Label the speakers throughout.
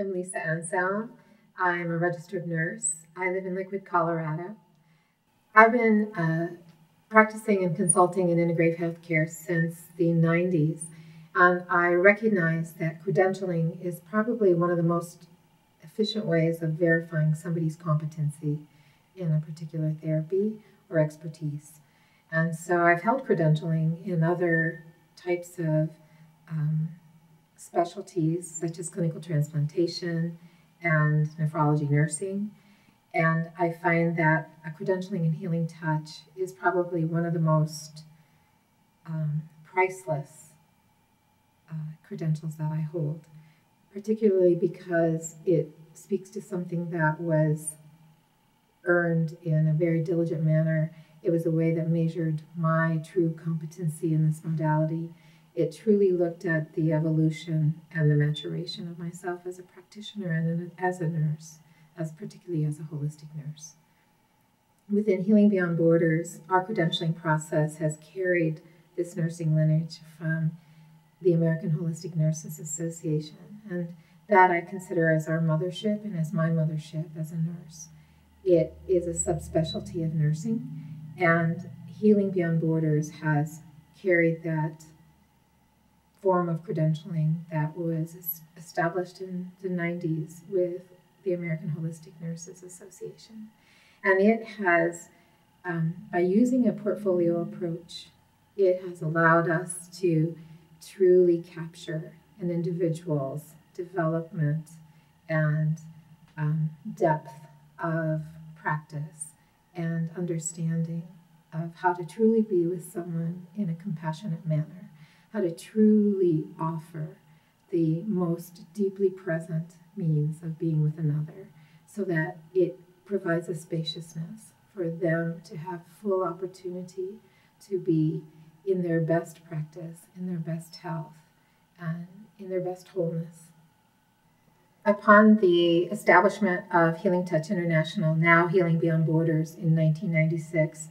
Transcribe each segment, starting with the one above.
Speaker 1: I'm Lisa Anselme. I'm a registered nurse. I live in Liquid, Colorado. I've been practicing and consulting in integrative healthcare since the 90s, and I recognize that credentialing is probably one of the most efficient ways of verifying somebody's competency in a particular therapy or expertise. And so I've held credentialing in other types of specialties, such as clinical transplantation and nephrology nursing. And I find that a credentialing and healing touch is probably one of the most priceless credentials that I hold, particularly because it speaks to something that was earned in a very diligent manner. It was a way that measured my true competency in this modality. It truly looked at the evolution and the maturation of myself as a practitioner and as a nurse, particularly as a holistic nurse. Within Healing Beyond Borders, our credentialing process has carried this nursing lineage from the American Holistic Nurses Association, and that I consider as our mothership and as my mothership as a nurse. It is a subspecialty of nursing, and Healing Beyond Borders has carried that form of credentialing that was established in the 90s with the American Holistic Nurses Association. And it has, by using a portfolio approach, it has allowed us to truly capture an individual's development and depth of practice and understanding of how to truly be with someone in a compassionate manner, how to truly offer the most deeply present means of being with another, so that it provides a spaciousness for them to have full opportunity to be in their best practice, in their best health, and in their best wholeness. Upon the establishment of Healing Touch International, now Healing Beyond Borders, in 1996,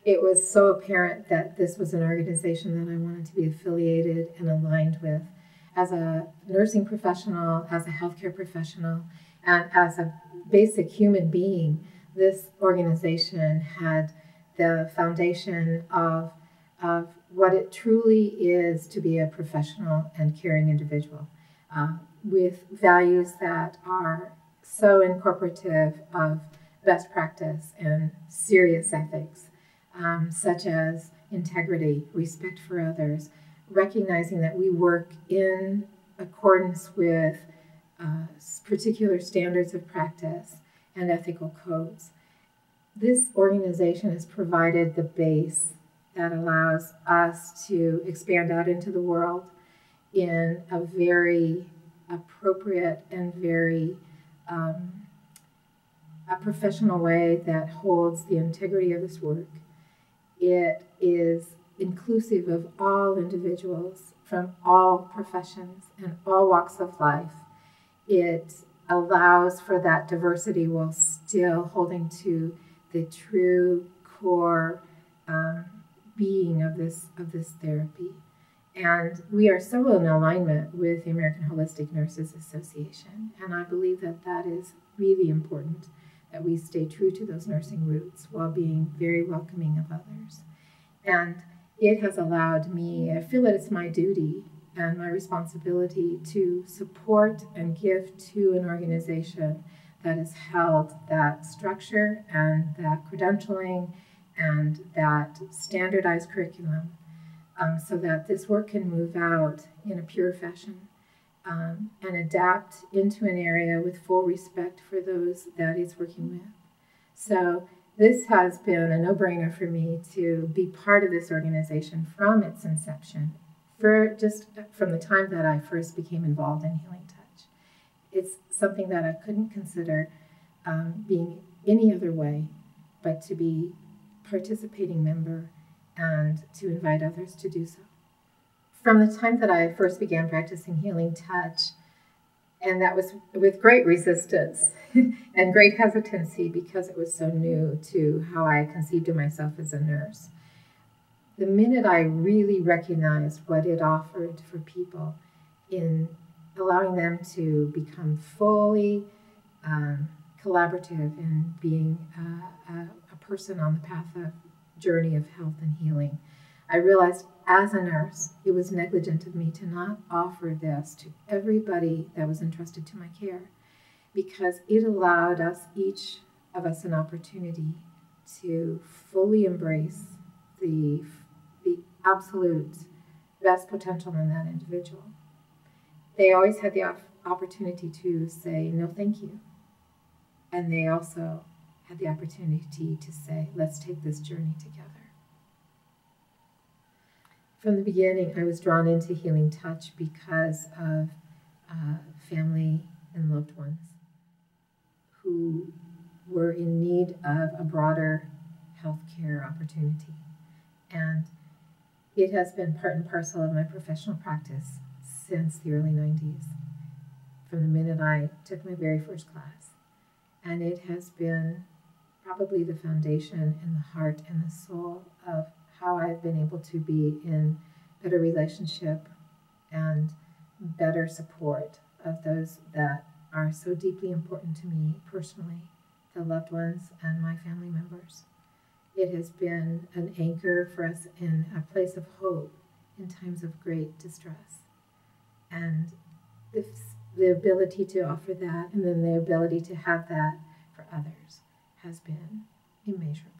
Speaker 1: it was so apparent that this was an organization that I wanted to be affiliated and aligned with. As a nursing professional, as a healthcare professional, and as a basic human being, this organization had the foundation of what it truly is to be a professional and caring individual, with values that are so incorporative of best practice and serious ethics, such as integrity, respect for others, recognizing that we work in accordance with particular standards of practice and ethical codes. This organization has provided the base that allows us to expand out into the world in a very appropriate and very a professional way that holds the integrity of this work. It is inclusive of all individuals from all professions and all walks of life. It allows for that diversity while still holding to the true core being of this therapy. And we are so in alignment with the American Holistic Nurses Association, and I believe that that is really important, that we stay true to those nursing roots while being very welcoming of others. And it has allowed me, I feel that it's my duty and my responsibility to support and give to an organization that has held that structure and that credentialing and that standardized curriculum, so that this work can move out in a pure fashion and adapt into an area with full respect for those that it's working with. So this has been a no-brainer for me to be part of this organization from its inception, just from the time that I first became involved in Healing Touch. It's something that I couldn't consider being any other way but to be participating member and to invite others to do so. From the time that I first began practicing Healing Touch, and that was with great resistance and great hesitancy because it was so new to how I conceived of myself as a nurse. The minute I really recognized what it offered for people in allowing them to become fully collaborative in being a person on the path of journey of health and healing. I realized as a nurse, it was negligent of me to not offer this to everybody that was entrusted to my care, because it allowed us, each of us, an opportunity to fully embrace the absolute best potential in that individual. They always had the opportunity to say, no, thank you. And they also had the opportunity to say, let's take this journey together. From the beginning, I was drawn into Healing Touch because of family and loved ones who were in need of a broader healthcare opportunity. And it has been part and parcel of my professional practice since the early 90s, from the minute I took my very first class. And it has been probably the foundation and the heart and the soul of how I've been able to be in better relationship and better support of those that are so deeply important to me personally, the loved ones and my family members. It has been an anchor for us in a place of hope in times of great distress. And the ability to offer that, and then the ability to have that for others, has been immeasurable.